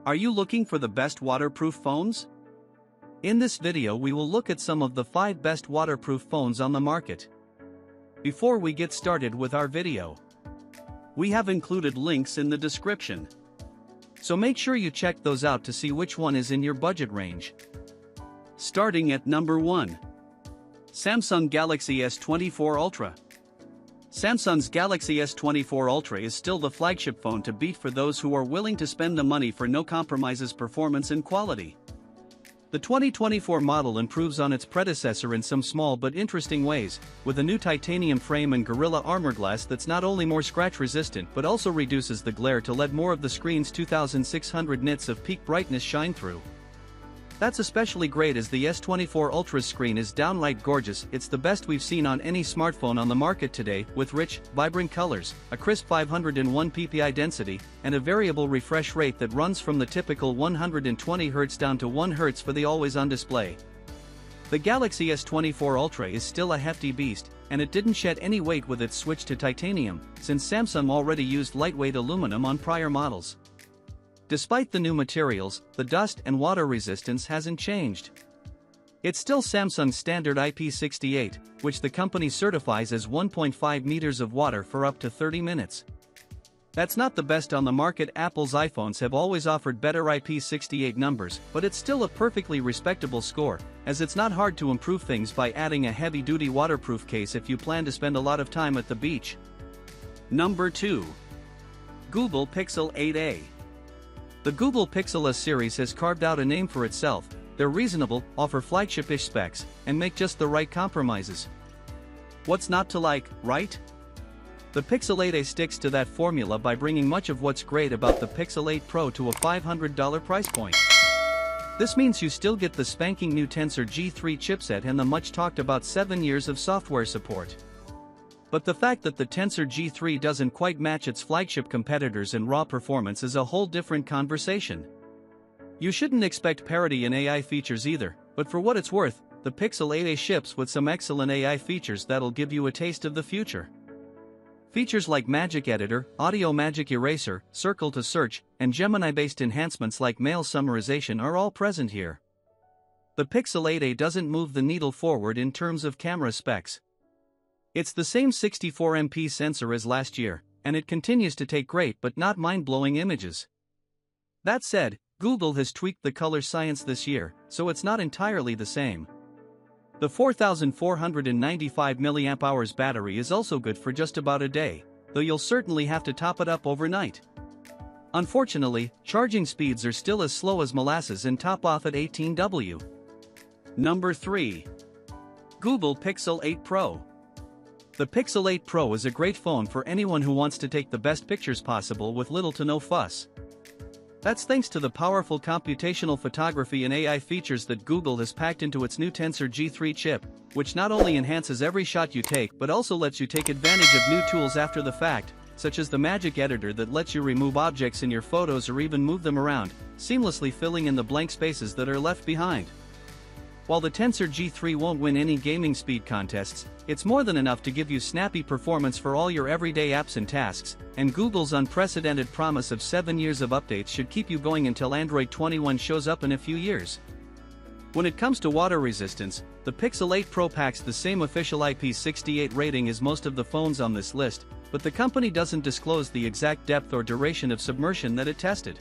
Are you looking for the best waterproof phones? In this video we will look at some of the 5 best waterproof phones on the market. Before we get started with our video, we have included links in the description. So make sure you check those out to see which one is in your budget range. Starting at number 1. Samsung Galaxy S24 Ultra. Samsung's Galaxy S24 Ultra is still the flagship phone to beat for those who are willing to spend the money for no compromises performance and quality. The 2024 model improves on its predecessor in some small but interesting ways, with a new titanium frame and Gorilla Armor glass that's not only more scratch resistant but also reduces the glare to let more of the screen's 2600 nits of peak brightness shine through. That's especially great as the S24 Ultra's screen is downright gorgeous. It's the best we've seen on any smartphone on the market today, with rich, vibrant colors, a crisp 501 ppi density, and a variable refresh rate that runs from the typical 120 Hz down to 1 Hz for the always-on display. The Galaxy S24 Ultra is still a hefty beast, and it didn't shed any weight with its switch to titanium, since Samsung already used lightweight aluminum on prior models. Despite the new materials, the dust and water resistance hasn't changed. It's still Samsung's standard IP68, which the company certifies as 1.5 meters of water for up to 30 minutes. That's not the best on the market. Apple's iPhones have always offered better IP68 numbers, but it's still a perfectly respectable score, as it's not hard to improve things by adding a heavy-duty waterproof case if you plan to spend a lot of time at the beach. Number 2. Google Pixel 8a. The Google Pixel A series has carved out a name for itself. They're reasonable, offer flagship-ish specs, and make just the right compromises. What's not to like, right? The Pixel 8a sticks to that formula by bringing much of what's great about the Pixel 8 Pro to a $500 price point. This means you still get the spanking new Tensor G3 chipset and the much-talked-about 7 years of software support. But the fact that the Tensor G3 doesn't quite match its flagship competitors in raw performance is a whole different conversation. You shouldn't expect parity in AI features either, but for what it's worth, the Pixel 8a ships with some excellent AI features that'll give you a taste of the future. Features like Magic Editor, Audio Magic Eraser, Circle to Search, and Gemini-based enhancements like Mail Summarization are all present here. The Pixel 8a doesn't move the needle forward in terms of camera specs. It's the same 64MP sensor as last year, and it continues to take great but not mind-blowing images. That said, Google has tweaked the color science this year, so it's not entirely the same. The 4495 mAh battery is also good for just about a day, though you'll certainly have to top it up overnight. Unfortunately, charging speeds are still as slow as molasses and top off at 18W. Number 3. Google Pixel 8 Pro. The Pixel 8 Pro is a great phone for anyone who wants to take the best pictures possible with little to no fuss. That's thanks to the powerful computational photography and AI features that Google has packed into its new Tensor G3 chip, which not only enhances every shot you take but also lets you take advantage of new tools after the fact, such as the Magic Editor that lets you remove objects in your photos or even move them around, seamlessly filling in the blank spaces that are left behind. While the Tensor G3 won't win any gaming speed contests, it's more than enough to give you snappy performance for all your everyday apps and tasks, and Google's unprecedented promise of 7 years of updates should keep you going until Android 21 shows up in a few years. When it comes to water resistance, the Pixel 8 Pro packs the same official IP68 rating as most of the phones on this list, but the company doesn't disclose the exact depth or duration of submersion that it tested.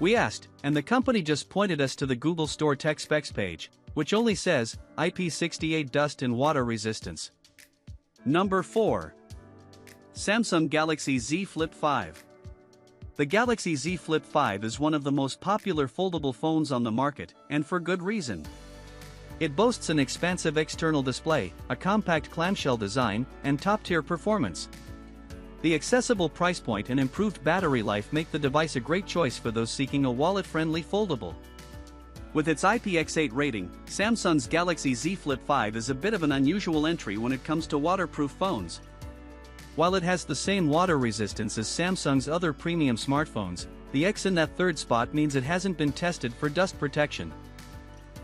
We asked, and the company just pointed us to the Google Store Tech Specs page, which only says, IP68 dust and water resistance. Number 4. Samsung Galaxy Z Flip 5. The Galaxy Z Flip 5 is one of the most popular foldable phones on the market, and for good reason. It boasts an expansive external display, a compact clamshell design, and top-tier performance. The accessible price point and improved battery life make the device a great choice for those seeking a wallet-friendly foldable. With its IPX8 rating, Samsung's Galaxy Z Flip 5 is a bit of an unusual entry when it comes to waterproof phones. While it has the same water resistance as Samsung's other premium smartphones, the X in that third spot means it hasn't been tested for dust protection.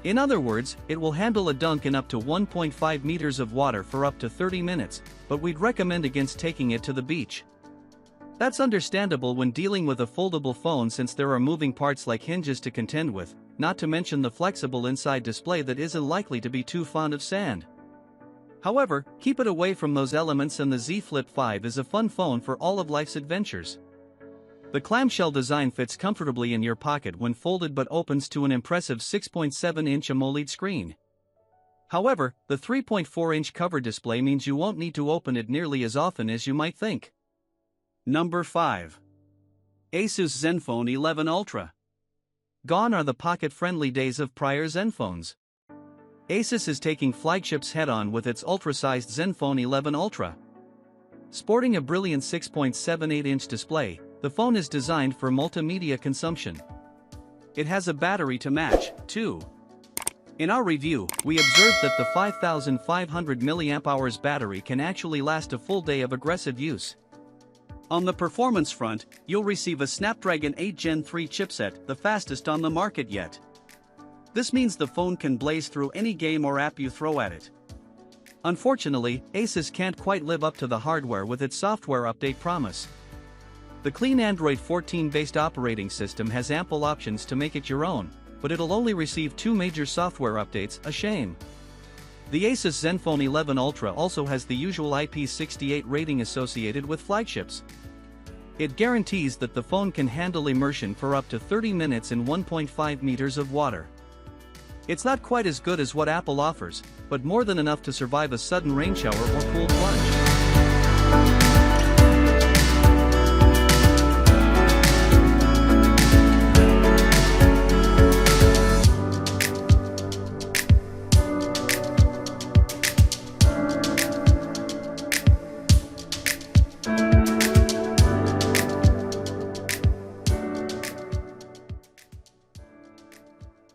In other words, it will handle a dunk in up to 1.5 meters of water for up to 30 minutes, but we'd recommend against taking it to the beach. That's understandable when dealing with a foldable phone since there are moving parts like hinges to contend with, not to mention the flexible inside display that isn't likely to be too fond of sand. However, keep it away from those elements and the Z Flip 5 is a fun phone for all of life's adventures. The clamshell design fits comfortably in your pocket when folded but opens to an impressive 6.7-inch AMOLED screen. However, the 3.4-inch cover display means you won't need to open it nearly as often as you might think. Number 5. Asus Zenfone 11 Ultra. Gone are the pocket-friendly days of prior Zenphones. Asus is taking flagships head-on with its ultra-sized Zenfone 11 Ultra. Sporting a brilliant 6.78-inch display, the phone is designed for multimedia consumption. It has a battery to match, too. In our review, we observed that the 5,500 mAh battery can actually last a full day of aggressive use. On the performance front, you'll receive a Snapdragon 8 Gen 3 chipset, the fastest on the market yet. This means the phone can blaze through any game or app you throw at it. Unfortunately, Asus can't quite live up to the hardware with its software update promise. The clean Android 14-based operating system has ample options to make it your own, but it'll only receive 2 major software updates, a shame. The Asus Zenfone 11 Ultra also has the usual IP68 rating associated with flagships. It guarantees that the phone can handle immersion for up to 30 minutes in 1.5 meters of water. It's not quite as good as what Apple offers, but more than enough to survive a sudden rain shower or cool plunge.